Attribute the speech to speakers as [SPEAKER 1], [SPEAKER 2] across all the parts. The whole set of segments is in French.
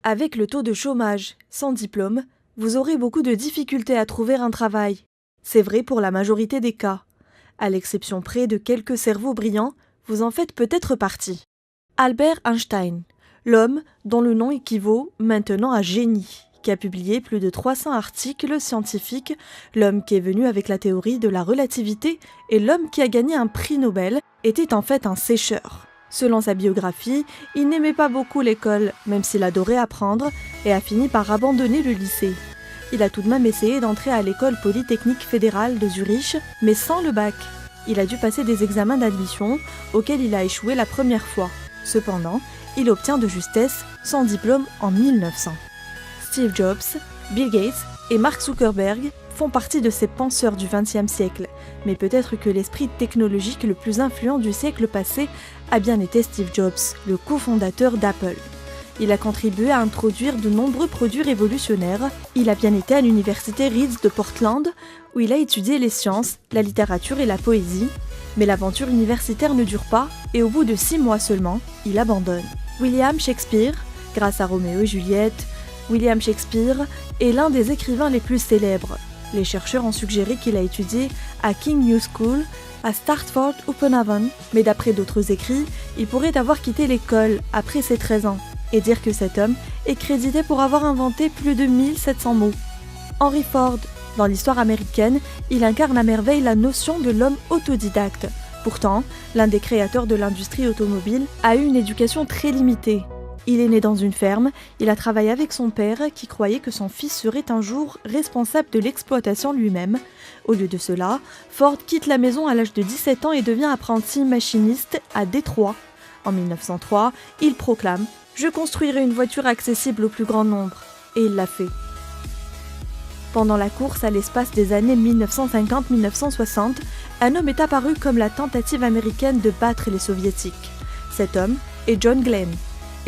[SPEAKER 1] Avec le taux de chômage, sans diplôme, vous aurez beaucoup de difficultés à trouver un travail. C'est vrai pour la majorité des cas. À l'exception près de quelques cerveaux brillants, vous en faites peut-être partie. Albert Einstein, l'homme dont le nom équivaut maintenant à génie, qui a publié plus de 300 articles scientifiques, l'homme qui est venu avec la théorie de la relativité et l'homme qui a gagné un prix Nobel, était en fait un sécheur. Selon sa biographie, il n'aimait pas beaucoup l'école, même s'il adorait apprendre, et a fini par abandonner le lycée. Il a tout de même essayé d'entrer à l'école polytechnique fédérale de Zurich, mais sans le bac. Il a dû passer des examens d'admission, auxquels il a échoué la première fois. Cependant, il obtient de justesse son diplôme en 1900. Steve Jobs, Bill Gates et Mark Zuckerberg font partie de ces penseurs du XXe siècle, mais peut-être que l'esprit technologique le plus influent du siècle passé a bien été Steve Jobs, le cofondateur d'Apple. Il a contribué à introduire de nombreux produits révolutionnaires. Il a bien été à l'université Reeds de Portland, où il a étudié les sciences, la littérature et la poésie. Mais l'aventure universitaire ne dure pas, et au bout de 6 mois seulement, il abandonne. William Shakespeare, grâce à Roméo et Juliette, William Shakespeare est l'un des écrivains les plus célèbres. Les chercheurs ont suggéré qu'il a étudié à King New School, à Stratford-upon-Avon, mais d'après d'autres écrits, il pourrait avoir quitté l'école après ses 13 ans, et dire que cet homme est crédité pour avoir inventé plus de 1700 mots. Henry Ford, dans l'histoire américaine, il incarne à merveille la notion de l'homme autodidacte. Pourtant, l'un des créateurs de l'industrie automobile a eu une éducation très limitée. Il est né dans une ferme, il a travaillé avec son père qui croyait que son fils serait un jour responsable de l'exploitation lui-même. Au lieu de cela, Ford quitte la maison à l'âge de 17 ans et devient apprenti machiniste à Détroit. En 1903, il proclame « Je construirai une voiture accessible au plus grand nombre » et il l'a fait. Pendant la course à l'espace des années 1950-1960, un homme est apparu comme la tentative américaine de battre les soviétiques. Cet homme est John Glenn.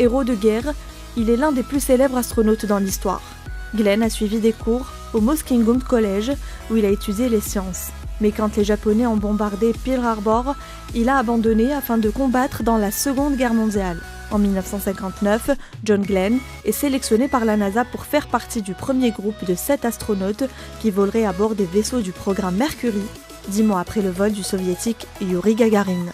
[SPEAKER 1] Héros de guerre, il est l'un des plus célèbres astronautes dans l'histoire. Glenn a suivi des cours au Muskingum College où il a étudié les sciences. Mais quand les Japonais ont bombardé Pearl Harbor, il a abandonné afin de combattre dans la Seconde Guerre mondiale. En 1959, John Glenn est sélectionné par la NASA pour faire partie du premier groupe de 7 astronautes qui voleraient à bord des vaisseaux du programme Mercury, 10 mois après le vol du soviétique Yuri Gagarin.